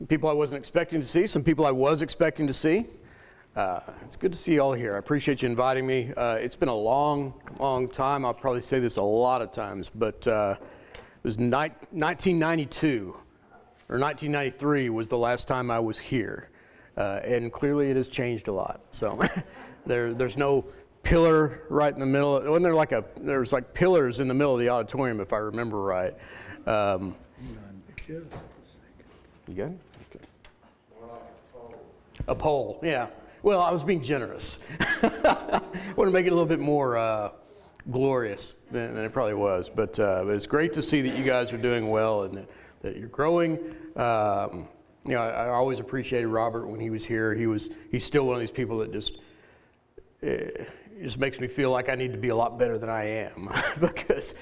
people I wasn't expecting to see, some people I was expecting to see. It's good to see you all here. I appreciate you inviting me. It's been a long time. I'll probably say this a lot of times, but it was 1992 or 1993 was the last time I was here. And clearly it has changed a lot. So there's no pillar right in the middle. Wasn't there there's like pillars in the middle of the auditorium, if I remember right. You good? Okay. A pole, yeah. Well, I was being generous. I want to make it a little bit more glorious than it probably was. But it's great to see that you guys are doing well and that you're growing. I always appreciated Robert when he was here. He's still one of these people that just makes me feel like I need to be a lot better than I am because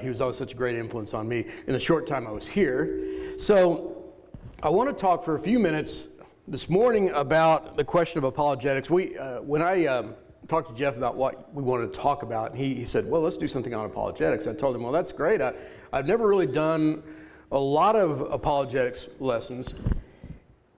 he was always such a great influence on me in the short time I was here. So I want to talk for a few minutes this morning about the question of apologetics. When I talked to Jeff about what we wanted to talk about, and he said, well, let's do something on apologetics. I told him, well, that's great. I've never really done a lot of apologetics lessons,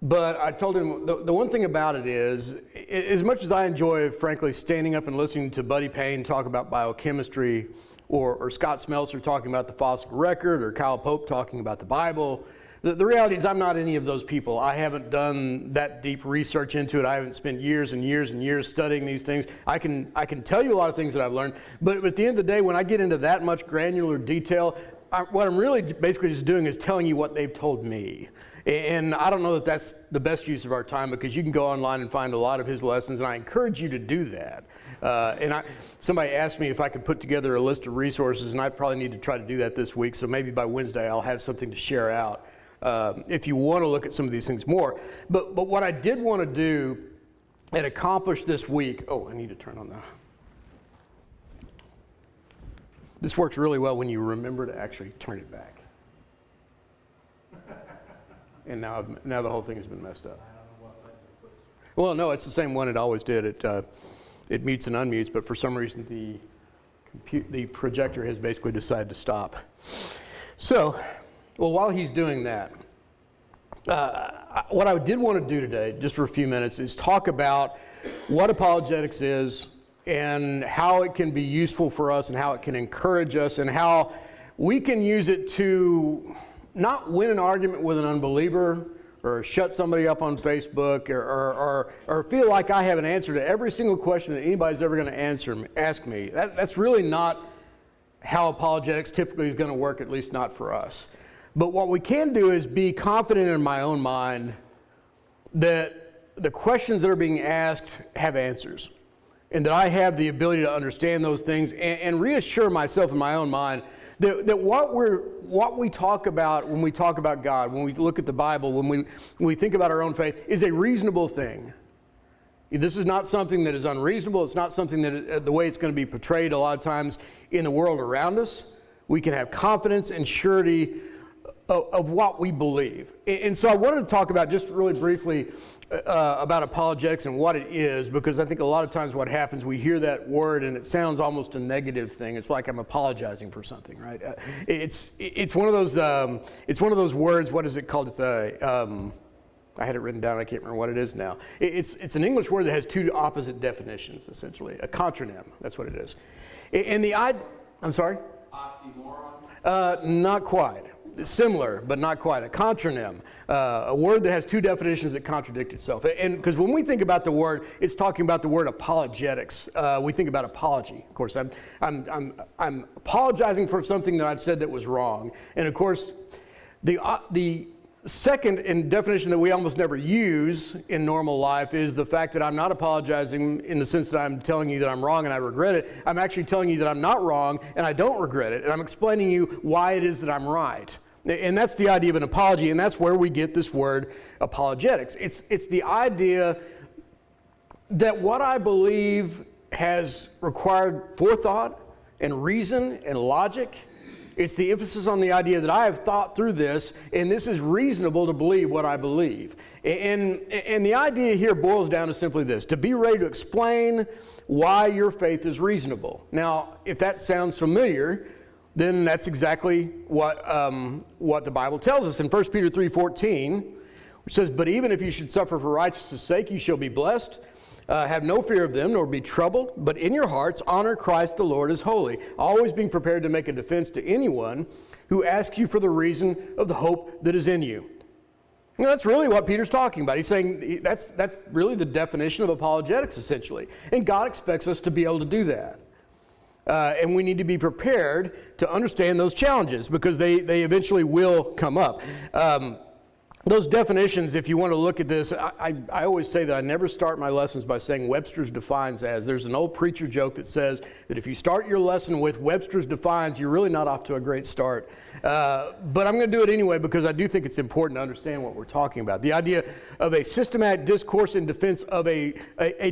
but I told him the one thing about it is, as much as I enjoy, frankly, standing up and listening to Buddy Payne talk about biochemistry, or Scott Smeltzer talking about the fossil record, or Kyle Pope talking about the Bible, the reality is I'm not any of those people. I haven't done that deep research into it. I haven't spent years and years and years studying these things. I can tell you a lot of things that I've learned, but at the end of the day, when I get into that much granular detail, what I'm really basically just doing is telling you what they've told me. And I don't know that that's the best use of our time, because you can go online and find a lot of his lessons, and I encourage you to do that. Somebody asked me if I could put together a list of resources, and I probably need to try to do that this week, so maybe by Wednesday I'll have something to share out if you want to look at some of these things more. But what I did want to do and accomplish this week, I need to turn on that. This works really well when you remember to actually turn it back. And now the whole thing has been messed up. Well, no, it's the same one it always did. It mutes and unmutes, but for some reason the projector has basically decided to stop. So, while he's doing that, what I did want to do today, just for a few minutes, is talk about what apologetics is and how it can be useful for us and how it can encourage us and how we can use it to not win an argument with an unbeliever or shut somebody up on Facebook or feel like I have an answer to every single question that anybody's ever going to ask me. That's really not how apologetics typically is going to work, at least not for us. But what we can do is be confident in my own mind that the questions that are being asked have answers, and that I have the ability to understand those things and reassure myself in my own mind that what we talk about when we talk about God, when we look at the Bible, when we think about our own faith, is a reasonable thing. This is not something that is unreasonable. It's not something that the way it's going to be portrayed a lot of times in the world around us. We can have confidence and surety of what we believe. And so I wanted to talk about just really briefly about apologetics and what it is, because I think a lot of times what happens, we hear that word and it sounds almost a negative thing. It's like I'm apologizing for something, right? It's one of those words. What is it called? It's I had it written down. I can't remember what it is now. It's an English word that has two opposite definitions, essentially. A contronym. That's what it is. And I'm sorry? Oxymoron? Not quite. Similar, but not quite. A contronym, a word that has two definitions that contradict itself. And because when we think about the word, it's talking about the word apologetics. We think about apology. Of course, I'm apologizing for something that I've said that was wrong. And of course, the second in definition that we almost never use in normal life is the fact that I'm not apologizing in the sense that I'm telling you that I'm wrong and I regret it. I'm actually telling you that I'm not wrong and I don't regret it. And I'm explaining to you why it is that I'm right. And that's the idea of an apology, and that's where we get this word apologetics. It's the idea that what I believe has required forethought and reason and logic. It's the emphasis on the idea that I have thought through this, and this is reasonable to believe what I believe. And the idea here boils down to simply this: to be ready to explain why your faith is reasonable. Now, if that sounds familiar, then that's exactly what the Bible tells us. In 1 Peter 3:14, which says, "But even if you should suffer for righteousness' sake, you shall be blessed. Have no fear of them, nor be troubled, but in your hearts honor Christ the Lord as holy, always being prepared to make a defense to anyone who asks you for the reason of the hope that is in you." You know, that's really what Peter's talking about. He's saying that's really the definition of apologetics, essentially. And God expects us to be able to do that. And we need to be prepared to understand those challenges because they eventually will come up. Those definitions, if you want to look at this, I always say that I never start my lessons by saying Webster's defines as. There's an old preacher joke that says that if you start your lesson with Webster's defines, you're really not off to a great start. But I'm going to do it anyway because I do think it's important to understand what we're talking about. The idea of a systematic discourse in defense of a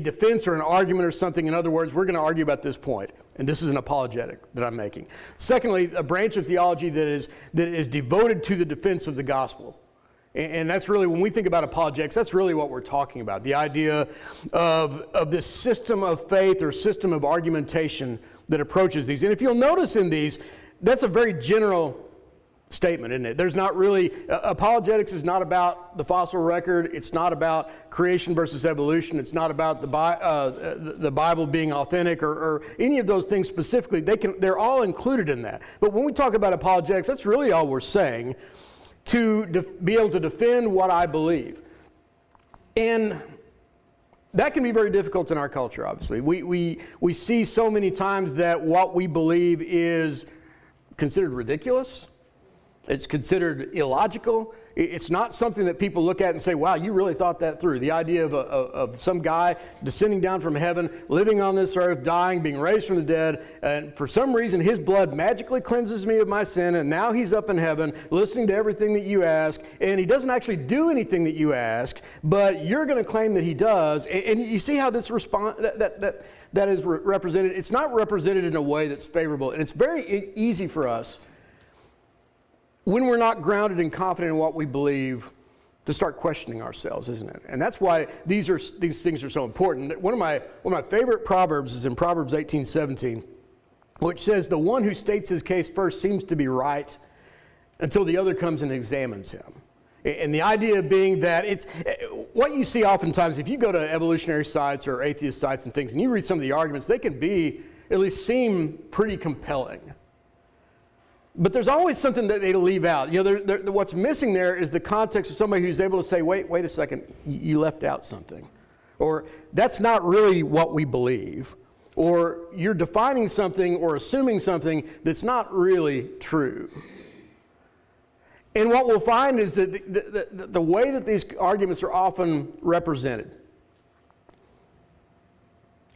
defense or an argument or something. In other words, we're going to argue about this point. And this is an apologetic that I'm making. Secondly, a branch of theology that is devoted to the defense of the gospel. And that's really, when we think about apologetics, that's really what we're talking about. The idea of this system of faith or system of argumentation that approaches these. And if you'll notice in these, that's a very general statement, isn't it? There's not really, apologetics is not about the fossil record. It's not about creation versus evolution. It's not about the Bible being authentic or any of those things specifically. They're all included in that. But when we talk about apologetics, that's really all we're saying, to be able to defend what I believe. And that can be very difficult in our culture, obviously. We see so many times that what we believe is considered ridiculous. It's considered illogical. It's not something that people look at and say, wow, you really thought that through. The idea of some guy descending down from heaven, living on this earth, dying, being raised from the dead, and for some reason his blood magically cleanses me of my sin, and now he's up in heaven listening to everything that you ask, and he doesn't actually do anything that you ask, but you're going to claim that he does. And you see how this that is represented. It's not represented in a way that's favorable, and it's very easy for us, when we're not grounded and confident in what we believe, to start questioning ourselves, isn't it? And that's why these things are so important. One of my favorite proverbs is in Proverbs 18:17, which says, "The one who states his case first seems to be right until the other comes and examines him." And the idea being that it's what you see oftentimes, if you go to evolutionary sites or atheist sites and things, and you read some of the arguments, they can at least seem pretty compelling. But there's always something that they leave out. You know, what's missing there is the context of somebody who's able to say, wait a second, you left out something. Or that's not really what we believe. Or you're defining something or assuming something that's not really true. And what we'll find is that the way that these arguments are often represented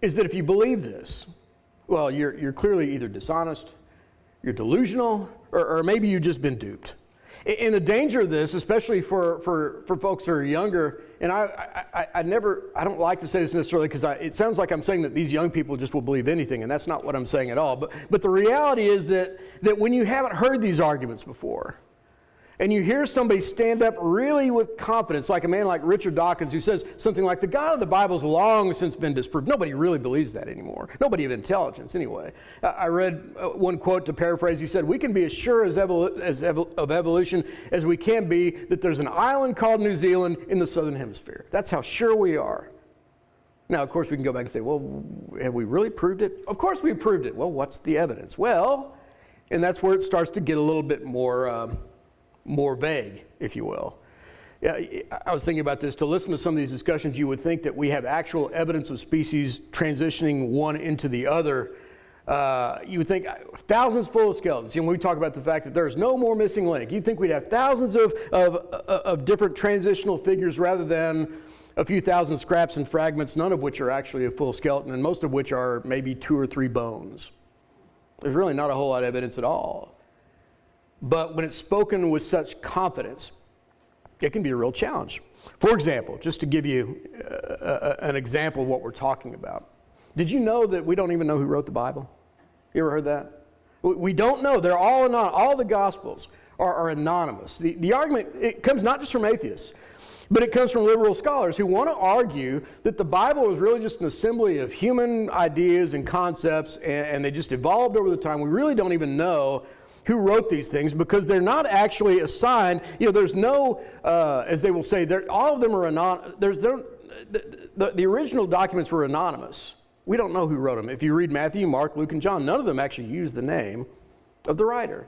is that if you believe this, well, you're clearly either dishonest, you're delusional, or maybe you've just been duped. And the danger of this, especially for folks that are younger, and I don't like to say this necessarily because it sounds like I'm saying that these young people just will believe anything, and that's not what I'm saying at all. But the reality is that when you haven't heard these arguments before, and you hear somebody stand up really with confidence, like a man like Richard Dawkins, who says something like, the God of the Bible has long since been disproved. Nobody really believes that anymore. Nobody of intelligence, anyway. I read one quote to paraphrase. He said, "We can be as sure of evolution as we can be that there's an island called New Zealand in the southern hemisphere. That's how sure we are." Now, of course, we can go back and say, well, have we really proved it? Of course we proved it. Well, what's the evidence? Well, and that's where it starts to get a little bit more vague, if you will. Yeah, I was thinking about this. To listen to some of these discussions, you would think that we have actual evidence of species transitioning one into the other. You would think thousands full of skeletons. You know, when we talk about the fact that there's no more missing link, you'd think we'd have thousands of different transitional figures rather than a few thousand scraps and fragments, none of which are actually a full skeleton, and most of which are maybe 2 or 3 bones. There's really not a whole lot of evidence at all. But when it's spoken with such confidence, it can be a real challenge. For example, just to give you an example of what we're talking about. Did you know that we don't even know who wrote the Bible? You ever heard that? We don't know. They're all anonymous. All the Gospels are anonymous. The argument, it comes not just from atheists, but it comes from liberal scholars who want to argue that the Bible is really just an assembly of human ideas and concepts, and they just evolved over the time. We really don't even know who wrote these things because they're not actually assigned. There's no, as they will say, all of them are anonymous. The original documents were anonymous. We don't know who wrote them. If you read Matthew, Mark, Luke, and John, none of them actually use the name of the writer.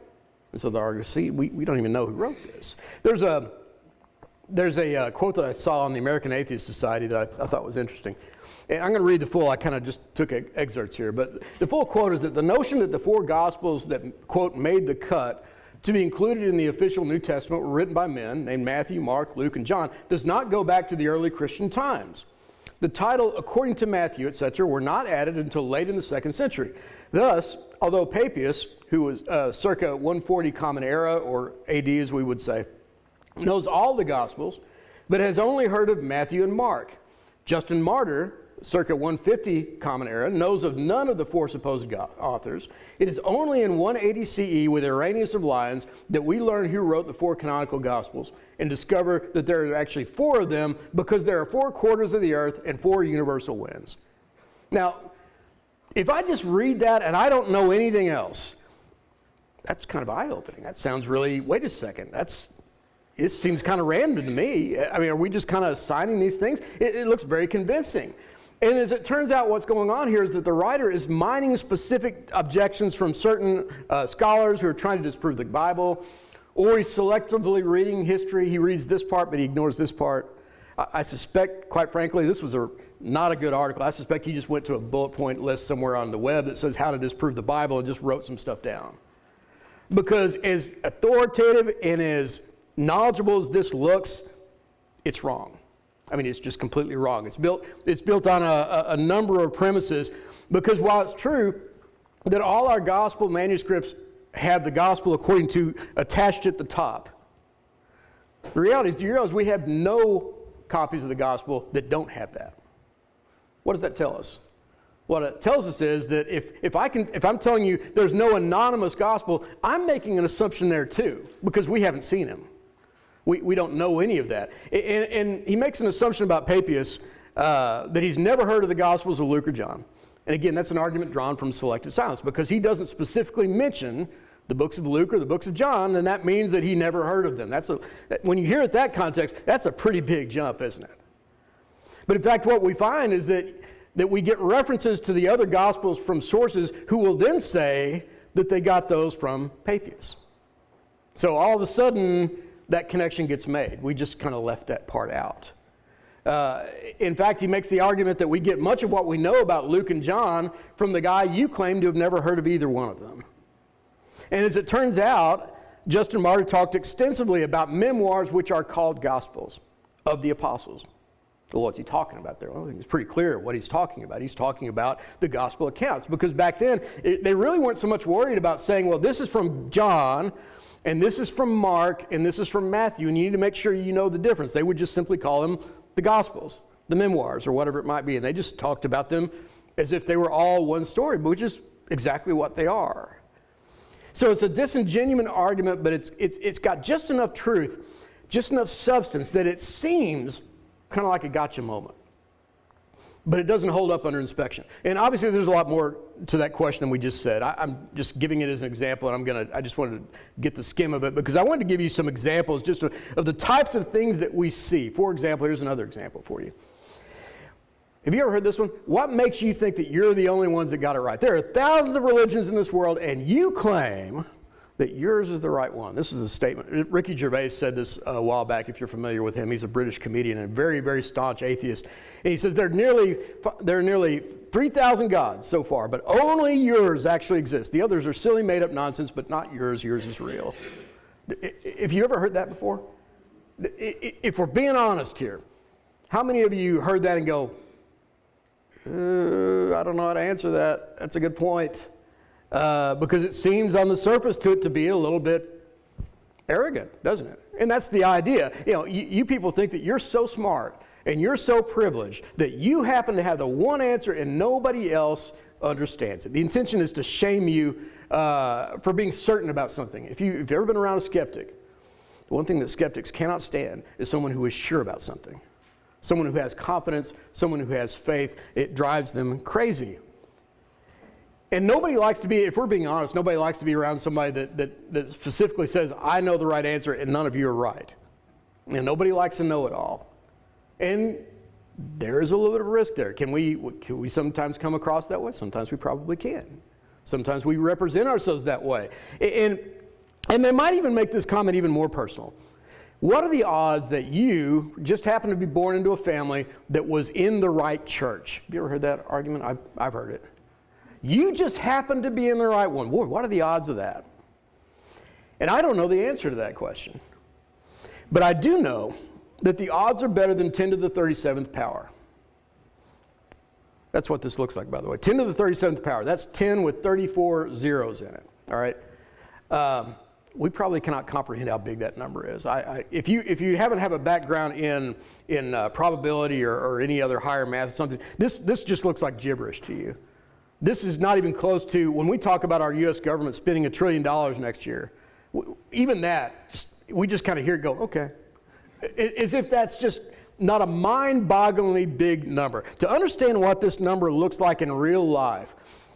And so the argument, see, we don't even know who wrote this. There's a quote that I saw on the American Atheist Society that I thought was interesting. And I'm going to read the full. I kind of just took excerpts here. But the full quote is that the notion that the four Gospels that, quote, made the cut to be included in the official New Testament were written by men named Matthew, Mark, Luke, and John does not go back to the early Christian times. The title, according to Matthew, etc., were not added until late in the 2nd century. Thus, although Papias, who was circa 140 Common Era, or AD as we would say, knows all the Gospels, but has only heard of Matthew and Mark. Justin Martyr, circa 150 Common Era, knows of none of the four supposed authors. It is only in 180 CE with Irenaeus of Lyons that we learn who wrote the four canonical Gospels and discover that there are actually four of them because there are 4 quarters of the earth and 4 universal winds. Now, if I just read that and I don't know anything else, that's kind of eye-opening. That sounds really, wait a second, it seems kind of random to me. I mean, are we just kind of assigning these things? It looks very convincing. And as it turns out, what's going on here is that the writer is mining specific objections from certain scholars who are trying to disprove the Bible, or he's selectively reading history. He reads this part, but he ignores this part. I suspect, quite frankly, this was not a good article. I suspect he just went to a bullet point list somewhere on the web that says how to disprove the Bible and just wrote some stuff down. Because as authoritative and as knowledgeable as this looks, it's wrong. I mean, it's just completely wrong. It's built on a number of premises, because while it's true that all our gospel manuscripts have the gospel according to attached at the top, the reality is, do you realize we have no copies of the gospel that don't have that? What does that tell us? What it tells us is that if I'm telling you there's no anonymous gospel, I'm making an assumption there too, because we haven't seen him. We don't know any of that. And he makes an assumption about Papias that he's never heard of the Gospels of Luke or John. And again, that's an argument drawn from selective silence, because he doesn't specifically mention the books of Luke or the books of John, and that means that he never heard of them. When you hear it that context, that's a pretty big jump, isn't it? But in fact, what we find is that we get references to the other Gospels from sources who will then say that they got those from Papias. So all of a sudden, that connection gets made. We just kind of left that part out. In fact, he makes the argument that we get much of what we know about Luke and John from the guy you claim to have never heard of either one of them. And as it turns out, Justin Martyr talked extensively about memoirs which are called Gospels of the Apostles. Well, what's he talking about there? Well, I think it's pretty clear what he's talking about. He's talking about the Gospel accounts, because back then, they really weren't so much worried about saying, well, this is from John, and this is from Mark, and this is from Matthew, and you need to make sure you know the difference. They would just simply call them the Gospels, the memoirs, or whatever it might be. And they just talked about them as if they were all one story, which is exactly what they are. So it's a disingenuous argument, but it's got just enough truth, just enough substance that it seems kind of like a gotcha moment. But it doesn't hold up under inspection. And obviously there's a lot more to that question than we just said. I'm just giving it as an example, and I just wanted to get the skim of it, because I wanted to give you some examples just of the types of things that we see. For example, here's another example for you. Have you ever heard this one? What makes you think that you're the only ones that got it right? There are thousands of religions in this world, and you claim that yours is the right one. This is a statement. Ricky Gervais said this a while back, if you're familiar with him. He's a British comedian and a very, very staunch atheist. And he says there are nearly 3,000 gods so far, but only yours actually exists. The others are silly, made-up nonsense, but not yours. Yours is real. Have you ever heard that before? If we're being honest here, how many of you heard that and go, I don't know how to answer that. That's a good point. Because it seems on the surface to it to be a little bit arrogant, doesn't it? And that's the idea. You people think that you're so smart and you're so privileged that you happen to have the one answer and nobody else understands it. The intention is to shame you for being certain about something. If you've ever been around a skeptic, the one thing that skeptics cannot stand is someone who is sure about something. Someone who has confidence, someone who has faith. It drives them crazy. And nobody likes to be, if we're being honest, nobody likes to be around somebody that specifically says, I know the right answer and none of you are right. And nobody likes to know it all. And there is a little bit of risk there. Can we sometimes come across that way? Sometimes we probably can. Sometimes we represent ourselves that way. And they might even make this comment even more personal. What are the odds that you just happen to be born into a family that was in the right church? Have you ever heard that argument? I've heard it. You just happen to be in the right one. Boy, what are the odds of that? And I don't know the answer to that question. But I do know that the odds are better than 10 to the 37th power. That's what this looks like, by the way. 10 to the 37th power. That's 10 with 34 zeros in it. All right? We probably cannot comprehend how big that number is. If you haven't have a background in probability or any other higher math or something, this just looks like gibberish to you. This is not even close to, when we talk about our U.S. government spending $1 trillion next year, even that, we just kind of hear it go, okay. As if that's just not a mind-bogglingly big number. To understand what this number looks like in real life,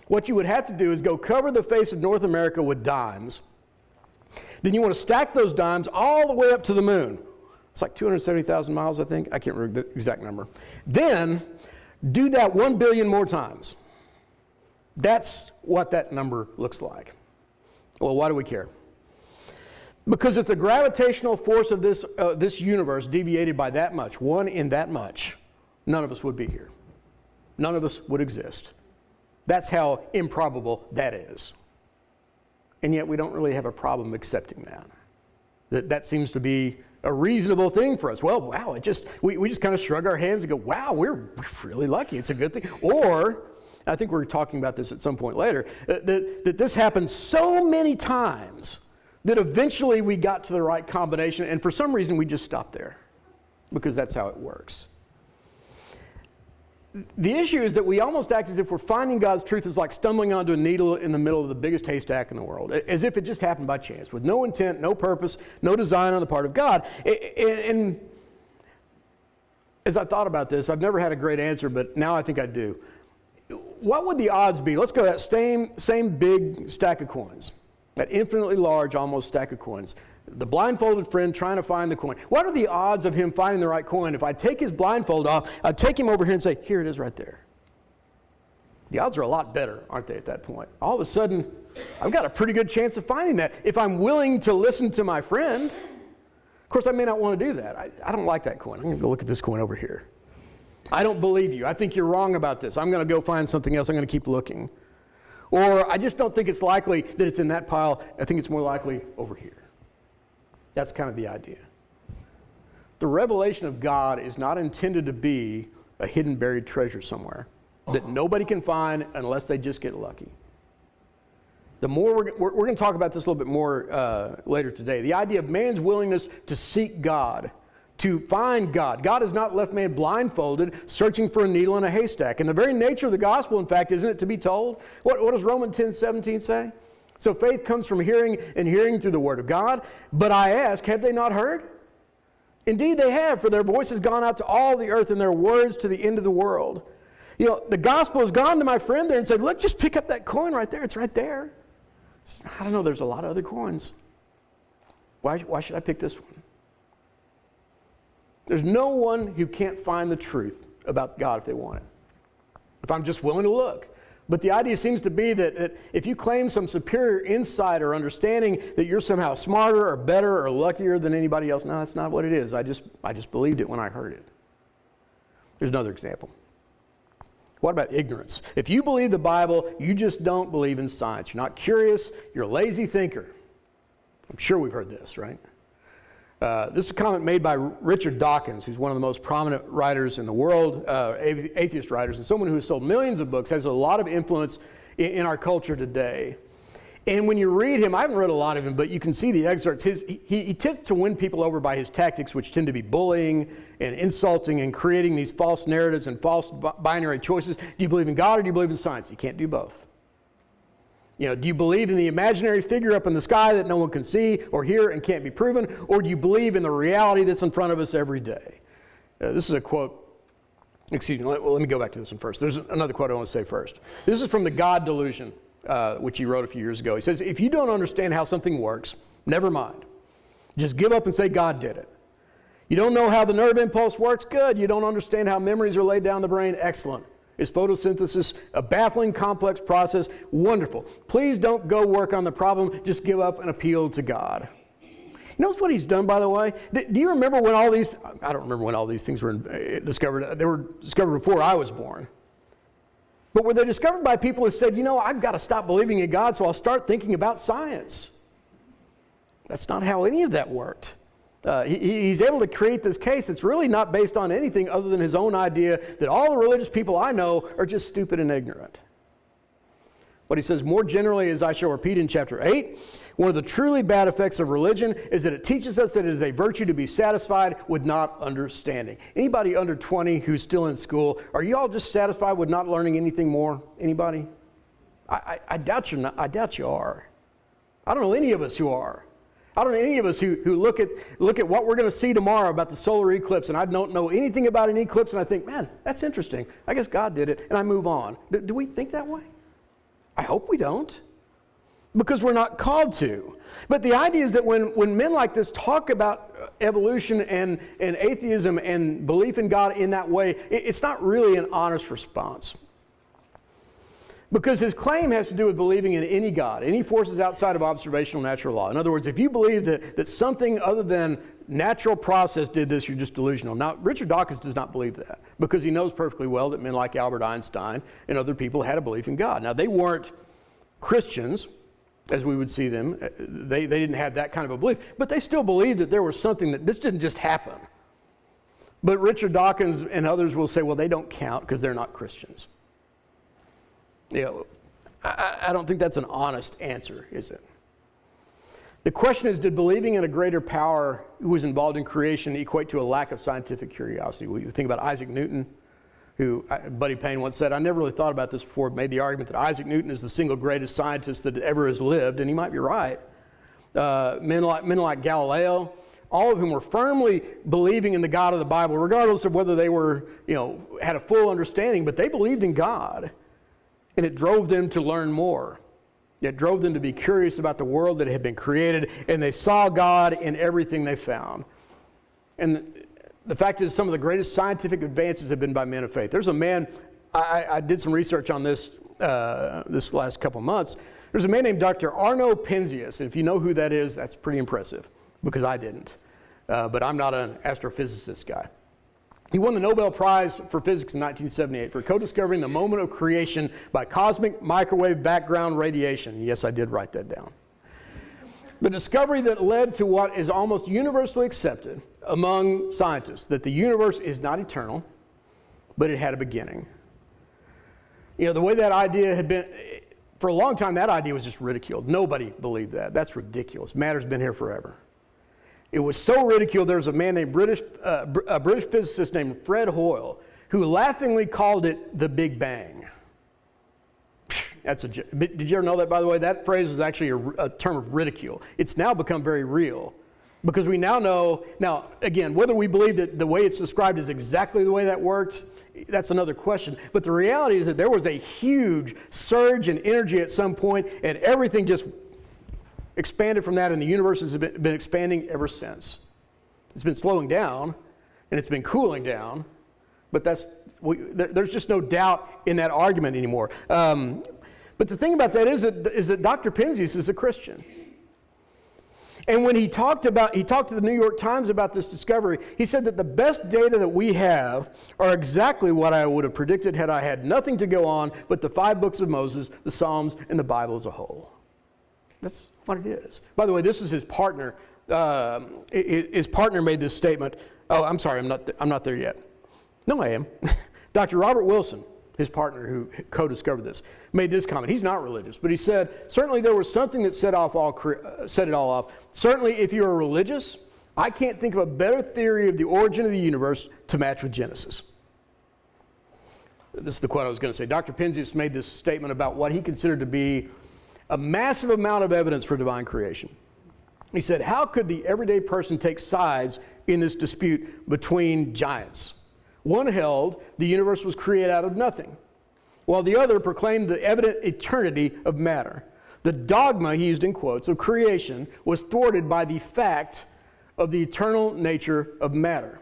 what you would have to do is go cover the face of North America with dimes. Then you want to stack those dimes all the way up to the moon. It's like 270,000 miles, I think. I can't remember the exact number. Then do that 1 billion more times. That's what that number looks like. Well, why do we care? Because if the gravitational force of this universe deviated by that much, 1 in that much, none of us would be here. None of us would exist. That's how improbable that is. And yet we don't really have a problem accepting that. That seems to be a reasonable thing for us. Well, wow, we just kind of shrug our hands and go, wow, we're really lucky. It's a good thing. Or, I think we're talking about this at some point later, that this happened so many times that eventually we got to the right combination, and for some reason we just stopped there because that's how it works. The issue is that we almost act as if we're finding God's truth is like stumbling onto a needle in the middle of the biggest haystack in the world, as if it just happened by chance, with no intent, no purpose, no design on the part of God. And as I thought about this, I've never had a great answer, but now I think I do. What would the odds be? Let's go that same big stack of coins, that infinitely large, almost stack of coins. The blindfolded friend trying to find the coin. What are the odds of him finding the right coin? If I take his blindfold off, I'd take him over here and say, here it is right there. The odds are a lot better, aren't they, at that point? All of a sudden, I've got a pretty good chance of finding that if I'm willing to listen to my friend. Of course, I may not want to do that. I don't like that coin. I'm going to go look at this coin over here. I don't believe you. I think you're wrong about this. I'm going to go find something else. I'm going to keep looking. Or I just don't think it's likely that it's in that pile. I think it's more likely over here. That's kind of the idea. The revelation of God is not intended to be a hidden buried treasure somewhere that nobody can find unless they just get lucky. The more we're going to talk about this a little bit more later today. The idea of man's willingness to seek God, to find God. God has not left man blindfolded, searching for a needle in a haystack. And the very nature of the gospel, in fact, isn't it to be told? What does Romans 10:17 say? So faith comes from hearing, and hearing through the word of God. But I ask, have they not heard? Indeed they have, for their voice has gone out to all the earth and their words to the end of the world. You know, the gospel has gone to my friend there and said, look, just pick up that coin right there. It's right there. I don't know, there's a lot of other coins. Why should I pick this one? There's no one who can't find the truth about God if they want it, if I'm just willing to look. But the idea seems to be that if you claim some superior insight or understanding that you're somehow smarter or better or luckier than anybody else, no, that's not what it is. I just believed it when I heard it. There's another example. What about ignorance? If you believe the Bible, you just don't believe in science. You're not curious. You're a lazy thinker. I'm sure we've heard this, right? This is a comment made by Richard Dawkins, who's one of the most prominent writers in the world, atheist writers, and someone who has sold millions of books, has a lot of influence in our culture today. And when you read him, I haven't read a lot of him, but you can see the excerpts. He tends to win people over by his tactics, which tend to be bullying and insulting and creating these false narratives and false binary choices. Do you believe in God or do you believe in science? You can't do both. You know, do you believe in the imaginary figure up in the sky that no one can see or hear and can't be proven? Or do you believe in the reality that's in front of us every day? This is a quote. Excuse me, let me go back to this one first. There's another quote I want to say first. This is from The God Delusion. which he wrote a few years ago. He says, if you don't understand how something works, never mind. Just give up and say God did it. You don't know how the nerve impulse works? Good. You don't understand how memories are laid down in the brain? Excellent. Is photosynthesis a baffling, complex process? Wonderful. Please don't go work on the problem. Just give up and appeal to God. You notice what he's done, by the way? Do you remember when all these, I don't remember when all these things were discovered. They were discovered before I was born. But were they discovered by people who said, I've got to stop believing in God, so I'll start thinking about science? That's not how any of that worked. He's able to create this case that's really not based on anything other than his own idea that all the religious people I know are just stupid and ignorant. What he says more generally, as I shall repeat in chapter 8, one of the truly bad effects of religion is that it teaches us that it is a virtue to be satisfied with not understanding. Anybody under 20 who's still in school, are you all just satisfied with not learning anything more? Anybody? I doubt you're not. I doubt you are. I don't know any of us who are. I don't know any of us who look at what we're going to see tomorrow about the solar eclipse, and I don't know anything about an eclipse, and I think, man, that's interesting. I guess God did it, and I move on. Do we think that way? I hope we don't, because we're not called to. But the idea is that when men like this talk about evolution and atheism and belief in God in that way, it's not really an honest response. Because his claim has to do with believing in any God, any forces outside of observational natural law. In other words, if you believe that something other than natural process did this, you're just delusional. Now, Richard Dawkins does not believe that, because he knows perfectly well that men like Albert Einstein and other people had a belief in God. Now, they weren't Christians, as we would see them. They didn't have that kind of a belief, but they still believed that there was something, that this didn't just happen. But Richard Dawkins and others will say, well, they don't count because they're not Christians. I don't think that's an honest answer, is it? The question is, did believing in a greater power who was involved in creation equate to a lack of scientific curiosity? We think about Isaac Newton, who Buddy Payne once said, I never really thought about this before, made the argument that Isaac Newton is the single greatest scientist that ever has lived, and he might be right. Men like Galileo, all of whom were firmly believing in the God of the Bible, regardless of whether they were, had a full understanding, but they believed in God. And it drove them to learn more. It drove them to be curious about the world that had been created, and they saw God in everything they found. And the fact is, some of the greatest scientific advances have been by men of faith. There's a man, I did some research on this this last couple months. There's a man named Dr. Arno Penzias, and if you know who that is, that's pretty impressive, because I didn't. But I'm not an astrophysicist guy. He won the Nobel Prize for Physics in 1978 for co-discovering the moment of creation by cosmic microwave background radiation. Yes, I did write that down. The discovery that led to what is almost universally accepted among scientists, that the universe is not eternal, but it had a beginning. The way that idea had been, for a long time, that idea was just ridiculed. Nobody believed that. That's ridiculous. Matter's been here forever. It was so ridiculed, there was a man named a British physicist named Fred Hoyle, who laughingly called it the Big Bang. Did you ever know that, by the way? That phrase is actually a term of ridicule. It's now become very real, because we now know, again, whether we believe that the way it's described is exactly the way that worked, that's another question. But the reality is that there was a huge surge in energy at some point, and everything just expanded from that, and the universe has been expanding ever since. It's been slowing down, and it's been cooling down, but there's just no doubt in that argument anymore. But the thing about that is that Dr. Penzias is a Christian. And when he talked to the New York Times about this discovery, he said that the best data that we have are exactly what I would have predicted had I had nothing to go on but the 5 books of Moses, the Psalms, and the Bible as a whole. That's what it is. By the way, this is his partner. His partner made this statement. Oh, I'm sorry, I'm not there yet. No, I am. Dr. Robert Wilson, his partner who co-discovered this, made this comment. He's not religious, but he said, certainly there was something that set it all off. Certainly, if you're religious, I can't think of a better theory of the origin of the universe to match with Genesis. This is the quote I was going to say. Dr. Penzias made this statement about what he considered to be a massive amount of evidence for divine creation. He said, how could the everyday person take sides in this dispute between giants? One held the universe was created out of nothing, while the other proclaimed the evident eternity of matter. The dogma, he used in quotes, of creation was thwarted by the fact of the eternal nature of matter.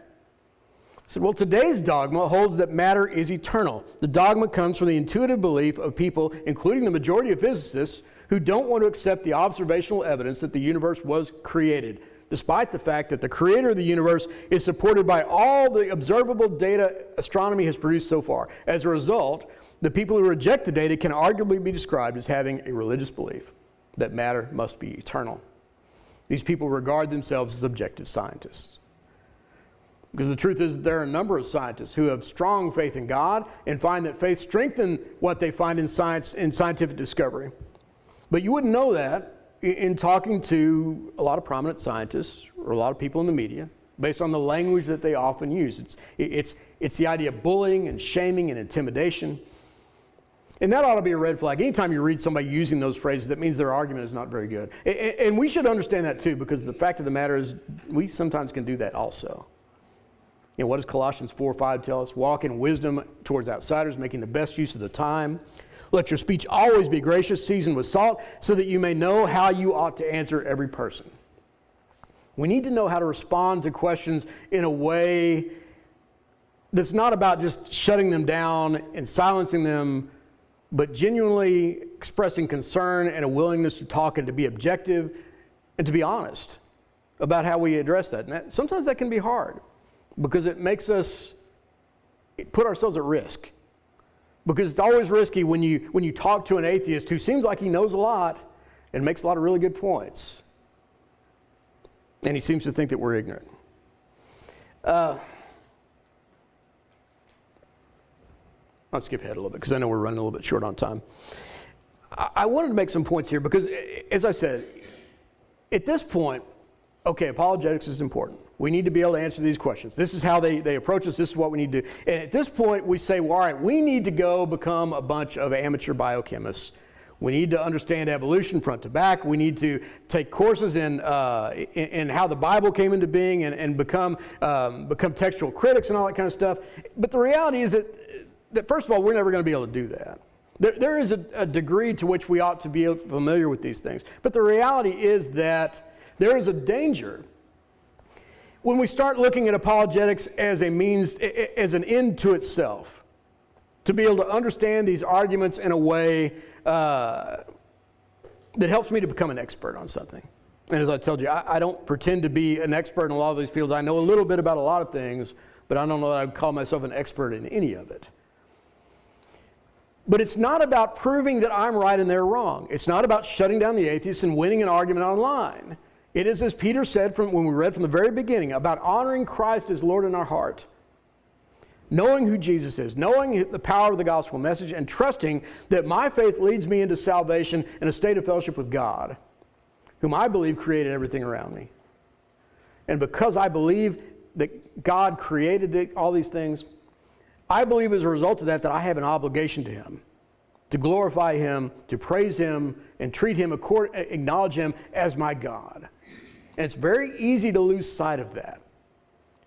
He said, well, today's dogma holds that matter is eternal. The dogma comes from the intuitive belief of people, including the majority of physicists, who don't want to accept the observational evidence that the universe was created, despite the fact that the creator of the universe is supported by all the observable data astronomy has produced so far. As a result, the people who reject the data can arguably be described as having a religious belief that matter must be eternal. These people regard themselves as objective scientists. Because the truth is, there are a number of scientists who have strong faith in God and find that faith strengthens what they find in science and scientific discovery. But you wouldn't know that in talking to a lot of prominent scientists or a lot of people in the media, based on the language that they often use. It's the idea of bullying and shaming and intimidation. And that ought to be a red flag. Anytime you read somebody using those phrases, that means their argument is not very good. And we should understand that too, because the fact of the matter is we sometimes can do that also. You know, what does Colossians 4:5 tell us? Walk in wisdom towards outsiders, making the best use of the time. Let your speech always be gracious, seasoned with salt, so that you may know how you ought to answer every person. We need to know how to respond to questions in a way that's not about just shutting them down and silencing them, but genuinely expressing concern and a willingness to talk and to be objective and to be honest about how we address that. And sometimes that can be hard because it makes us put ourselves at risk. Because it's always risky when you talk to an atheist who seems like he knows a lot and makes a lot of really good points. And he seems to think that we're ignorant. I'll skip ahead a little bit because I know we're running a little bit short on time. I wanted to make some points here because, as I said, at this point, okay, apologetics is important. We need to be able to answer these questions. This is how they approach us. This is what we need to do. And at this point, we say, well, all right, we need to go become a bunch of amateur biochemists. We need to understand evolution front to back. We need to take courses in how the Bible came into being and become textual critics and all that kind of stuff. But the reality is that first of all, we're never going to be able to do that. There is a degree to which we ought to be familiar with these things. But the reality is that there is a danger when we start looking at apologetics as a means, as an end to itself, to be able to understand these arguments in a way that helps me to become an expert on something. And as I told you, I don't pretend to be an expert in a lot of these fields. I know a little bit about a lot of things, but I don't know that I'd call myself an expert in any of it. But it's not about proving that I'm right and they're wrong. It's not about shutting down the atheists and winning an argument online. It is, as Peter said when we read from the very beginning, about honoring Christ as Lord in our heart, knowing who Jesus is, knowing the power of the gospel message, and trusting that my faith leads me into salvation and a state of fellowship with God, whom I believe created everything around me. And because I believe that God created all these things, I believe as a result of that I have an obligation to Him, to glorify Him, to praise Him, and treat Him, acknowledge Him as my God. And it's very easy to lose sight of that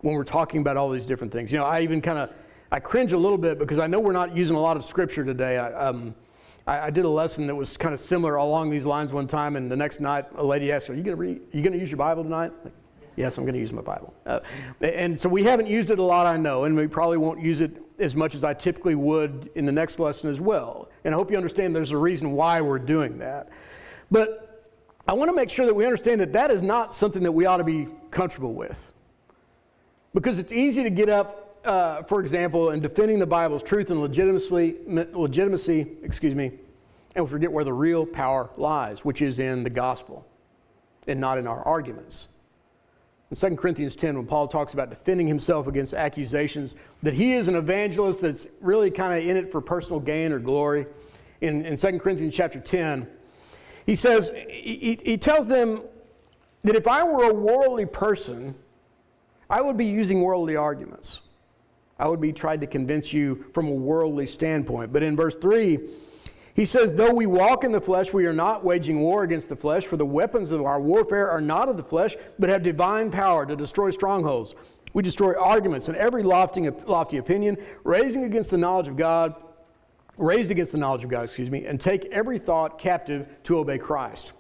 when we're talking about all these different things. You know, I cringe a little bit because I know we're not using a lot of scripture today. I did a lesson that was kind of similar along these lines one time, and the next night a lady asked, are you going to use your Bible tonight? Like, yes, I'm going to use my Bible. And so we haven't used it a lot, I know, and we probably won't use it as much as I typically would in the next lesson as well. And I hope you understand there's a reason why we're doing that. But I want to make sure that we understand that is not something that we ought to be comfortable with. Because it's easy to get up, for example, in defending the Bible's truth and legitimacy, and we forget where the real power lies, which is in the gospel and not in our arguments. In 2 Corinthians 10, when Paul talks about defending himself against accusations that he is an evangelist that's really kind of in it for personal gain or glory, in 2 Corinthians chapter 10, he says, he tells them that if I were a worldly person, I would be using worldly arguments. I would be trying to convince you from a worldly standpoint. But in verse 3, he says, though we walk in the flesh, we are not waging war against the flesh, for the weapons of our warfare are not of the flesh, but have divine power to destroy strongholds. We destroy arguments and every lofty opinion, raising against the knowledge of God, raised against the knowledge of God, and take every thought captive to obey Christ.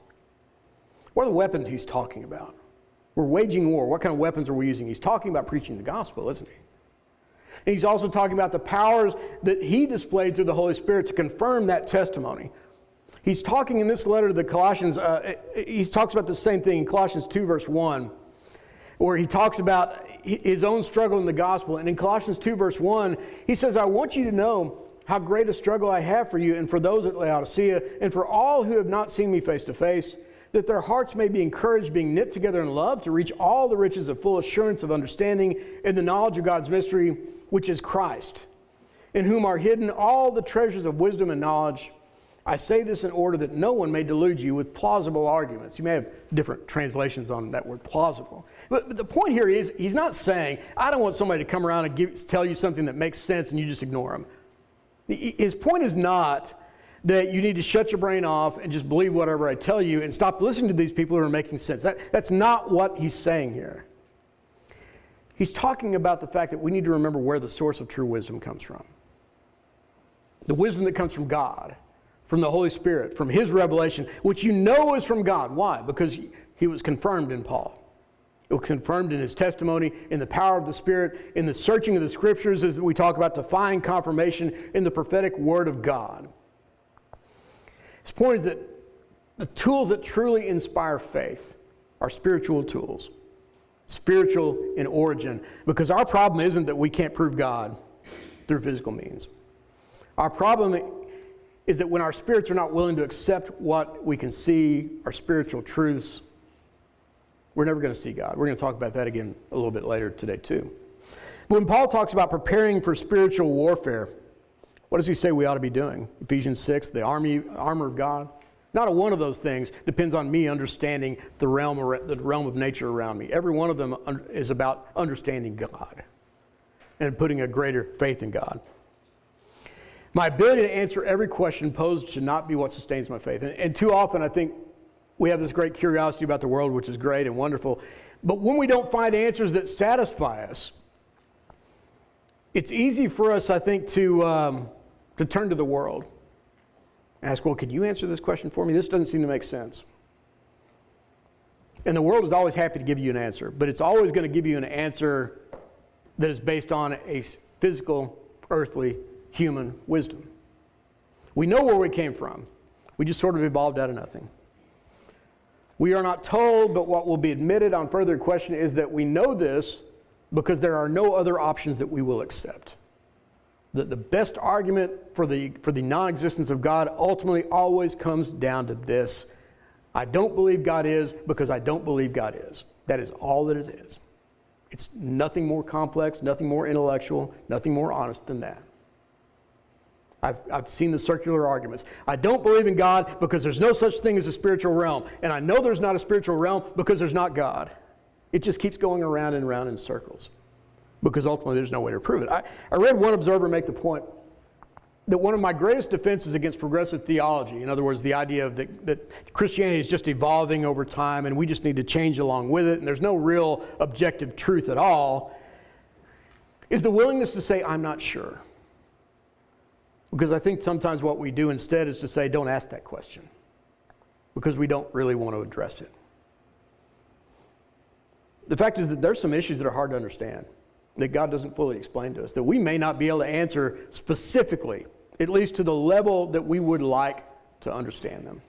What are the weapons he's talking about? We're waging war. What kind of weapons are we using? He's talking about preaching the gospel, isn't he? And he's also talking about the powers that he displayed through the Holy Spirit to confirm that testimony. He's talking in this letter to the Colossians, he talks about the same thing in Colossians 2, verse 1, where he talks about his own struggle in the gospel. And in Colossians 2, verse 1, he says, I want you to know how great a struggle I have for you and for those at Laodicea and for all who have not seen me face to face, that their hearts may be encouraged, being knit together in love, to reach all the riches of full assurance of understanding in the knowledge of God's mystery, which is Christ, in whom are hidden all the treasures of wisdom and knowledge. I say this in order that no one may delude you with plausible arguments. You may have different translations on that word plausible. But the point here is, he's not saying, I don't want somebody to come around and tell you something that makes sense and you just ignore him. His point is not that you need to shut your brain off and just believe whatever I tell you and stop listening to these people who are making sense. That's not what he's saying here. He's talking about the fact that we need to remember where the source of true wisdom comes from. The wisdom that comes from God, from the Holy Spirit, from his revelation, which you know is from God. Why? Because he was confirmed in Paul. It was confirmed in his testimony, in the power of the Spirit, in the searching of the Scriptures, as we talk about, to find confirmation in the prophetic Word of God. His point is that the tools that truly inspire faith are spiritual tools, spiritual in origin, because our problem isn't that we can't prove God through physical means. Our problem is that when our spirits are not willing to accept what we can see, our spiritual truths, we're never going to see God. We're going to talk about that again a little bit later today too. But when Paul talks about preparing for spiritual warfare, what does he say we ought to be doing? Ephesians 6, the armor of God. Not a one of those things depends on me understanding the realm of nature around me. Every one of them is about understanding God and putting a greater faith in God. My ability to answer every question posed should not be what sustains my faith. And too often I think we have this great curiosity about the world, which is great and wonderful. But when we don't find answers that satisfy us, it's easy for us, I think, to turn to the world. Ask, well, could you answer this question for me? This doesn't seem to make sense. And the world is always happy to give you an answer, but it's always going to give you an answer that is based on a physical, earthly, human wisdom. We know where we came from. We just sort of evolved out of nothing. We are not told, but what will be admitted on further question is that we know this because there are no other options that we will accept. The best argument for the non-existence of God ultimately always comes down to this. I don't believe God is because I don't believe God is. That is all that it is. It's nothing more complex, nothing more intellectual, nothing more honest than that. I've seen the circular arguments. I don't believe in God because there's no such thing as a spiritual realm. And I know there's not a spiritual realm because there's not God. It just keeps going around and around in circles. Because ultimately there's no way to prove it. I read one observer make the point that one of my greatest defenses against progressive theology, in other words, the idea of that Christianity is just evolving over time and we just need to change along with it and there's no real objective truth at all, is the willingness to say, I'm not sure. Because I think sometimes what we do instead is to say, don't ask that question. Because we don't really want to address it. The fact is that there's some issues that are hard to understand, that God doesn't fully explain to us, that we may not be able to answer specifically, at least to the level that we would like to understand them.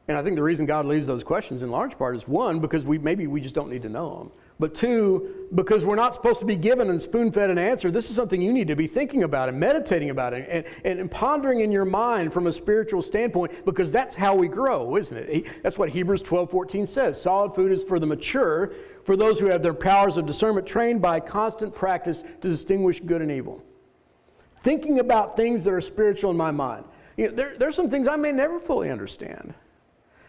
And I think the reason God leaves those questions in large part is, one, because maybe we just don't need to know them. But two, because we're not supposed to be given and spoon-fed an answer. This is something you need to be thinking about and meditating about it and pondering in your mind from a spiritual standpoint, because that's how we grow, isn't it? That's what Hebrews 12:14 says. Solid food is for the mature, for those who have their powers of discernment trained by constant practice to distinguish good and evil. Thinking about things that are spiritual in my mind. There's some things I may never fully understand.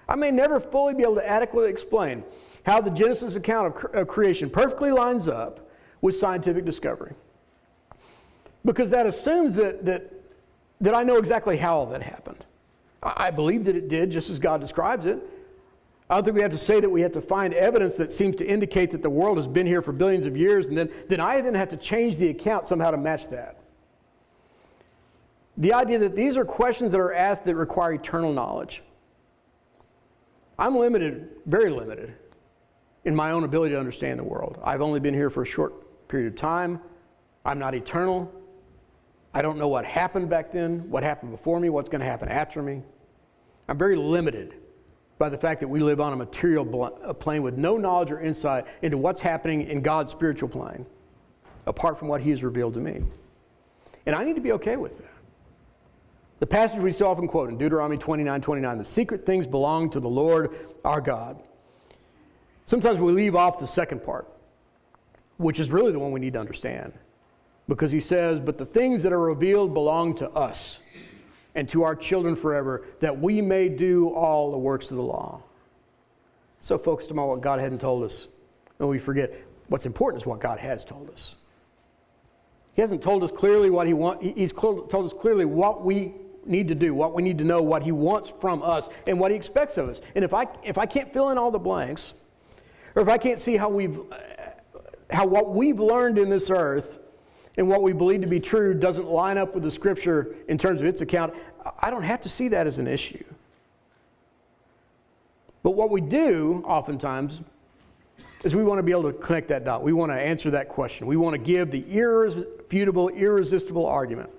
I may never fully be able to adequately explain how the Genesis account of creation perfectly lines up with scientific discovery. Because that assumes that I know exactly how all that happened. I believe that it did, just as God describes it. I don't think we have to say that we have to find evidence that seems to indicate that the world has been here for billions of years, and then I have to change the account somehow to match that. The idea that these are questions that are asked that require eternal knowledge. I'm limited, very limited, in my own ability to understand the world. I've only been here for a short period of time. I'm not eternal. I don't know what happened back then, what happened before me, what's going to happen after me. I'm very limited by the fact that we live on a material plane with no knowledge or insight into what's happening in God's spiritual plane, apart from what He has revealed to me. And I need to be okay with that. The passage we so often quote in Deuteronomy 29:29, the secret things belong to the Lord our God. Sometimes we leave off the second part, which is really the one we need to understand. Because He says, but the things that are revealed belong to us and to our children forever, that we may do all the works of the law. So focused on what God hadn't told us, and we forget what's important is what God has told us. He hasn't told us clearly what He wants. He's told us clearly what we need to do, what we need to know, what He wants from us, and what He expects of us. And if I can't fill in all the blanks, or if I can't see how what we've learned in this earth and what we believe to be true doesn't line up with the Scripture in terms of its account, I don't have to see that as an issue. But what we do oftentimes is we want to be able to connect that dot. We want to answer that question. We want to give the irrefutable, irresistible argument.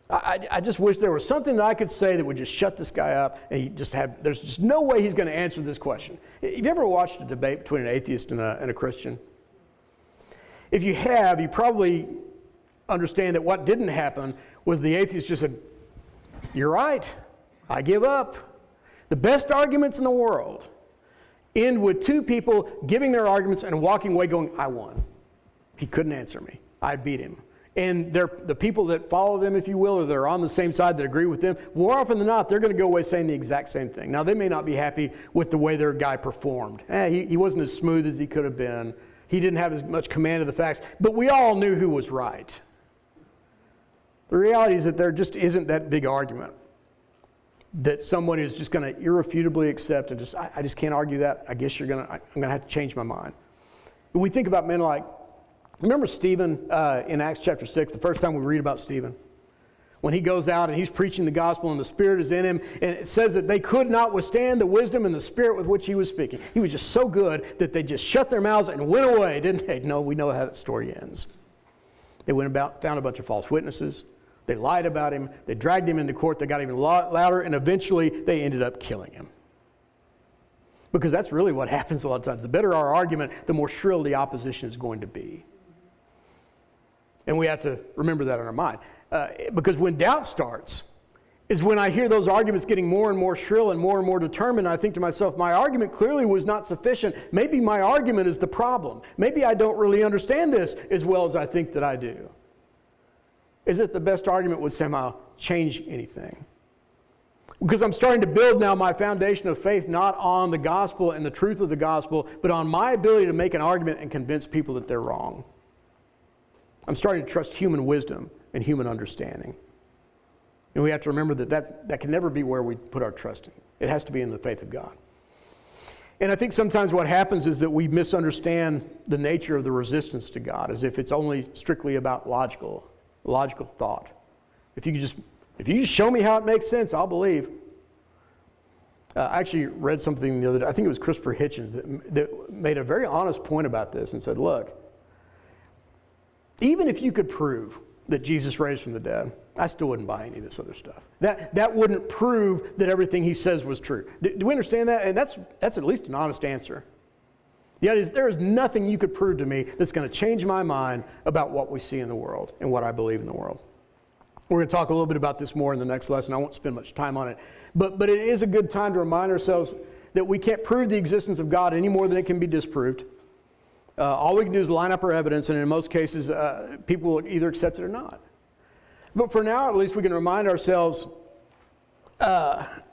I just wish there was something that I could say that would just shut this guy up, and there's just no way he's going to answer this question. Have you ever watched a debate between an atheist and a Christian? If you have, you probably understand that what didn't happen was the atheist just said, "You're right, I give up." The best arguments in the world end with two people giving their arguments and walking away going, "I won. He couldn't answer me. I beat him." And the people that follow them, if you will, or that are on the same side that agree with them, more often than not, they're going to go away saying the exact same thing. Now, they may not be happy with the way their guy performed. He wasn't as smooth as he could have been. He didn't have as much command of the facts. But we all knew who was right. The reality is that there just isn't that big argument that someone is just going to irrefutably accept and just, I just can't argue that. I guess I'm going to have to change my mind. When we think about men like, remember Stephen in Acts chapter 6, the first time we read about Stephen? When he goes out and he's preaching the gospel and the Spirit is in him, and it says that they could not withstand the wisdom and the Spirit with which he was speaking. He was just so good that they just shut their mouths and went away, didn't they? No, we know how that story ends. They went about, found a bunch of false witnesses. They lied about him. They dragged him into court. They got even louder, and eventually they ended up killing him. Because that's really what happens a lot of times. The better our argument, the more shrill the opposition is going to be. And we have to remember that in our mind. Because when doubt starts, is when I hear those arguments getting more and more shrill and more determined, and I think to myself, my argument clearly was not sufficient. Maybe my argument is the problem. Maybe I don't really understand this as well as I think that I do. Is it the best argument would somehow change anything? Because I'm starting to build now my foundation of faith not on the gospel and the truth of the gospel, but on my ability to make an argument and convince people that they're wrong. I'm starting to trust human wisdom and human understanding. And we have to remember that can never be where we put our trust in. It has to be in the faith of God. And I think sometimes what happens is that we misunderstand the nature of the resistance to God, as if it's only strictly about logical thought. If you just show me how it makes sense, I'll believe. I actually read something the other day. I think it was Christopher Hitchens that made a very honest point about this and said, look, even if you could prove that Jesus raised from the dead, I still wouldn't buy any of this other stuff. That wouldn't prove that everything he says was true. Do we understand that? And that's at least an honest answer. The idea is there is nothing you could prove to me that's going to change my mind about what we see in the world and what I believe in the world. We're going to talk a little bit about this more in the next lesson. I won't spend much time on it. But it is a good time to remind ourselves that we can't prove the existence of God any more than it can be disproved. All we can do is line up our evidence, and in most cases, people will either accept it or not. But for now, at least we can remind ourselves that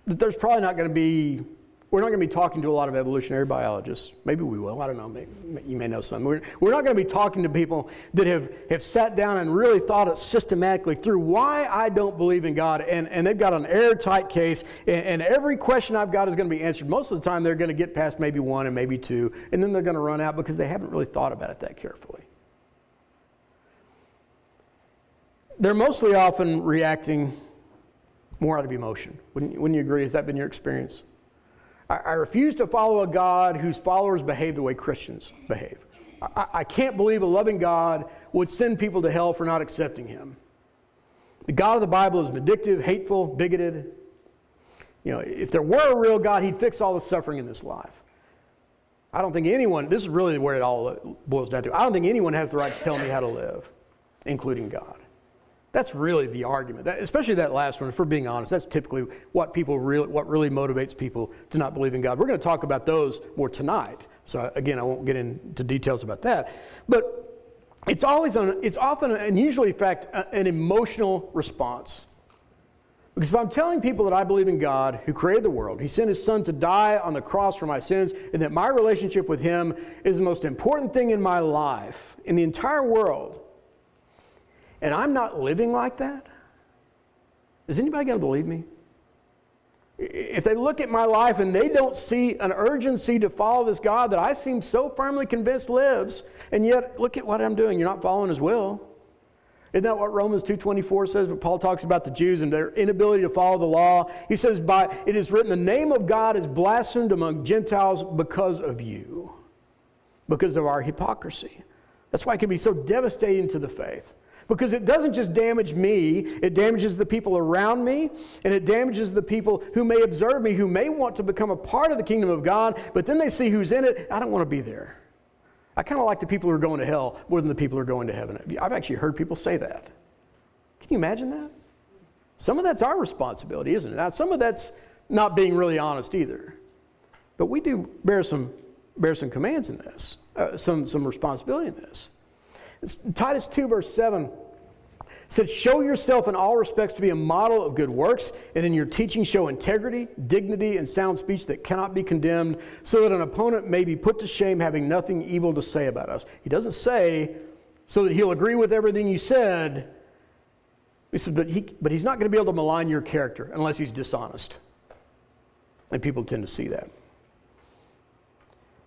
there's probably not going to be, we're not going to be talking to a lot of evolutionary biologists. Maybe we will, I don't know, maybe, you may know some. We're not going to be talking to people that have sat down and really thought it systematically through why I don't believe in God, and they've got an airtight case, and every question I've got is going to be answered. Most of the time they're going to get past maybe one and maybe two, and then they're going to run out because they haven't really thought about it that carefully. they're mostly often reacting more out of emotion. Wouldn't you agree? Has that been your experience? I refuse to follow a God whose followers behave the way Christians behave. I can't believe a loving God would send people to hell for not accepting him. The God of the Bible is vindictive, hateful, bigoted. If there were a real God, he'd fix all the suffering in this life. I don't think anyone, this is really where it all boils down to, I don't think anyone has the right to tell me how to live, including God. That's really the argument, especially that last one. If we're being honest, that's typically what really motivates people to not believe in God. We're going to talk about those more tonight. So again, I won't get into details about that. But it's often and usually in fact an emotional response. Because if I'm telling people that I believe in God who created the world, he sent his son to die on the cross for my sins, and that my relationship with him is the most important thing in my life, in the entire world, and I'm not living like that, is anybody going to believe me? If they look at my life and they don't see an urgency to follow this God that I seem so firmly convinced lives, and yet look at what I'm doing, you're not following his will. Isn't that what Romans 2:24 says? When Paul talks about the Jews and their inability to follow the law. He says, it is written, the name of God is blasphemed among Gentiles because of you, because of our hypocrisy. That's why it can be so devastating to the faith. Because it doesn't just damage me, it damages the people around me, and it damages the people who may observe me, who may want to become a part of the kingdom of God, but then they see who's in it. I don't want to be there. I kind of like the people who are going to hell more than the people who are going to heaven. I've actually heard people say that. Can you imagine that? Some of that's our responsibility, isn't it? Now, some of that's not being really honest either. But we do bear some commands in this, some responsibility in this. Titus 2 verse 7 said, show yourself in all respects to be a model of good works, and in your teaching show integrity, dignity, and sound speech that cannot be condemned, so that an opponent may be put to shame, having nothing evil to say about us. He doesn't say so that he'll agree with everything you said. He said, but he's not going to be able to malign your character unless he's dishonest. And people tend to see that.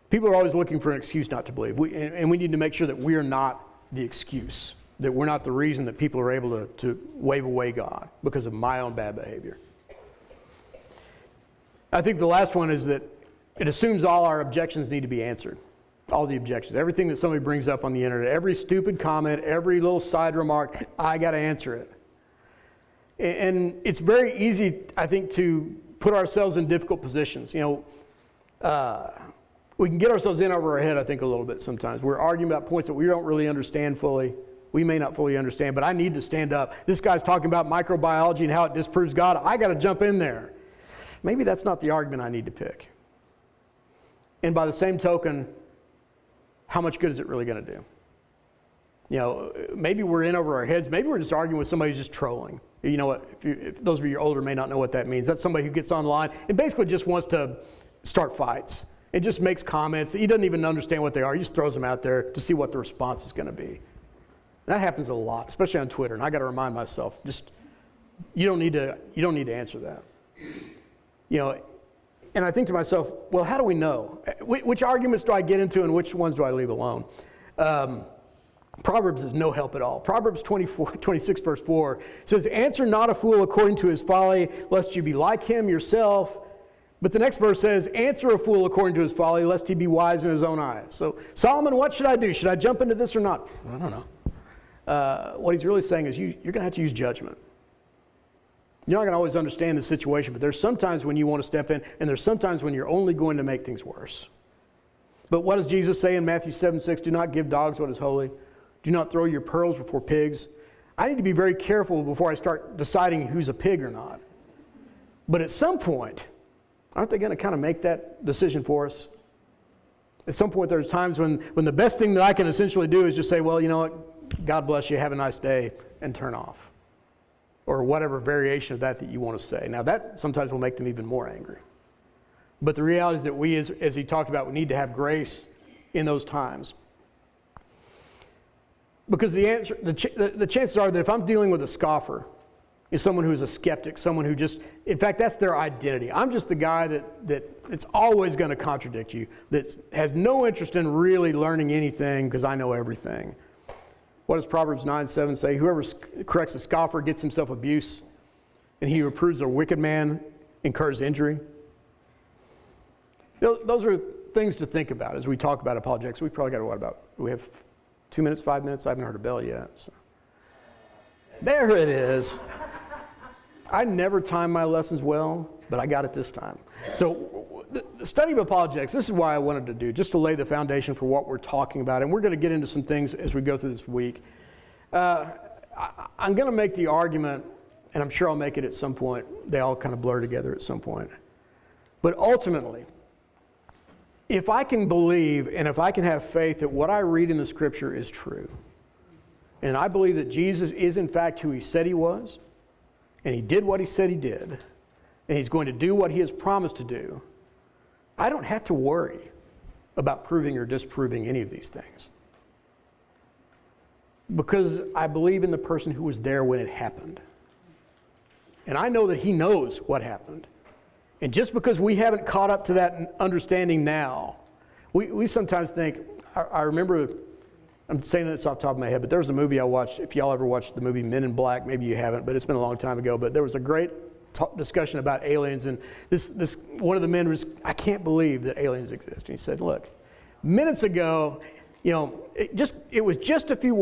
People are always looking for an excuse not to believe. And we need to make sure that we are not the excuse, that we're not the reason that people are able to wave away God because of my own bad behavior. I think the last one is that it assumes all our objections need to be answered. All the objections, everything that somebody brings up on the internet, every stupid comment, every little side remark, I got to answer it. And it's very easy, I think, to put ourselves in difficult positions. We can get ourselves in over our head, I think, a little bit sometimes. We're arguing about points that we don't really understand fully. We may not fully understand, but I need to stand up. This guy's talking about microbiology and how it disproves God. I got to jump in there. Maybe that's not the argument I need to pick. And by the same token, how much good is it really going to do? Maybe we're in over our heads. Maybe we're just arguing with somebody who's just trolling. You know what? If those of you older may not know what that means. That's somebody who gets online and basically just wants to start fights. It just makes comments. He doesn't even understand what they are. He just throws them out there to see what the response is going to be. That happens a lot, especially on Twitter. And I got to remind myself, you don't need to answer that. And I think to myself, well, how do we know? Which arguments do I get into and which ones do I leave alone? Proverbs is no help at all. Proverbs 26 verse 4 says, answer not a fool according to his folly, lest you be like him yourself. But the next verse says, answer a fool according to his folly, lest he be wise in his own eyes. So, Solomon, what should I do? Should I jump into this or not? I don't know. What he's really saying is you're going to have to use judgment. You're not going to always understand the situation, but there's sometimes when you want to step in, and there's sometimes when you're only going to make things worse. But what does Jesus say in Matthew 7:6? Do not give dogs what is holy. Do not throw your pearls before pigs. I need to be very careful before I start deciding who's a pig or not. But at some point, aren't they going to kind of make that decision for us? At some point, there's times when the best thing that I can essentially do is just say, well, you know what, God bless you, have a nice day, and turn off. Or whatever variation of that you want to say. Now, that sometimes will make them even more angry. But the reality is that we, as he talked about, we need to have grace in those times. Because the chances are that if I'm dealing with a scoffer, is someone who's a skeptic, someone who just, in fact, that's their identity. I'm just the guy that's always going to contradict you, that has no interest in really learning anything because I know everything. What does Proverbs 9:7 say? Whoever corrects a scoffer gets himself abuse, and he who reproves a wicked man incurs injury. Those are things to think about as we talk about apologetics. We probably got we have 2 minutes, 5 minutes? I haven't heard a bell yet. So. There it is. I never time my lessons well, but I got it this time. So the study of apologetics, this is why I wanted to do, just to lay the foundation for what we're talking about. And we're going to get into some things as we go through this week. I'm going to make the argument, and I'm sure I'll make it at some point. They all kind of blur together at some point. But ultimately, if I can believe and if I can have faith that what I read in the Scripture is true, and I believe that Jesus is in fact who he said he was, and he did what he said he did, and he's going to do what he has promised to do, I don't have to worry about proving or disproving any of these things. Because I believe in the person who was there when it happened. And I know that he knows what happened. And just because we haven't caught up to that understanding now, we sometimes think, I remember, I'm saying this off the top of my head, but there was a movie I watched. If y'all ever watched the movie Men in Black, maybe you haven't, but it's been a long time ago. But there was a great discussion about aliens, and this one of the men was, I can't believe that aliens exist. And he said, look, minutes ago, it was just a few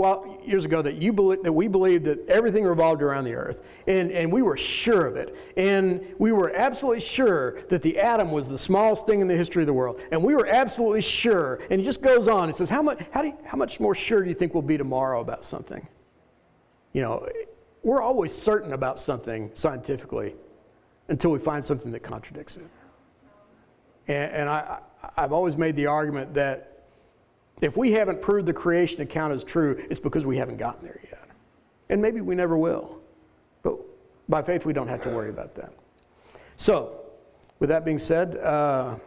years ago that we believed that everything revolved around the earth, and we were sure of it, and we were absolutely sure that the atom was the smallest thing in the history of the world, and we were absolutely sure. And he just goes on and says, how much more sure do you think we'll be tomorrow about something? We're always certain about something scientifically until we find something that contradicts it. And I've always made the argument that if we haven't proved the creation account as true, it's because we haven't gotten there yet. And maybe we never will. But by faith, we don't have to worry about that. So, with that being said, I'm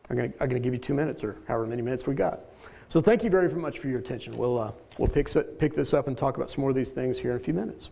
going to give you 2 minutes or however many minutes we got. So thank you very much for your attention. We'll pick this up and talk about some more of these things here in a few minutes.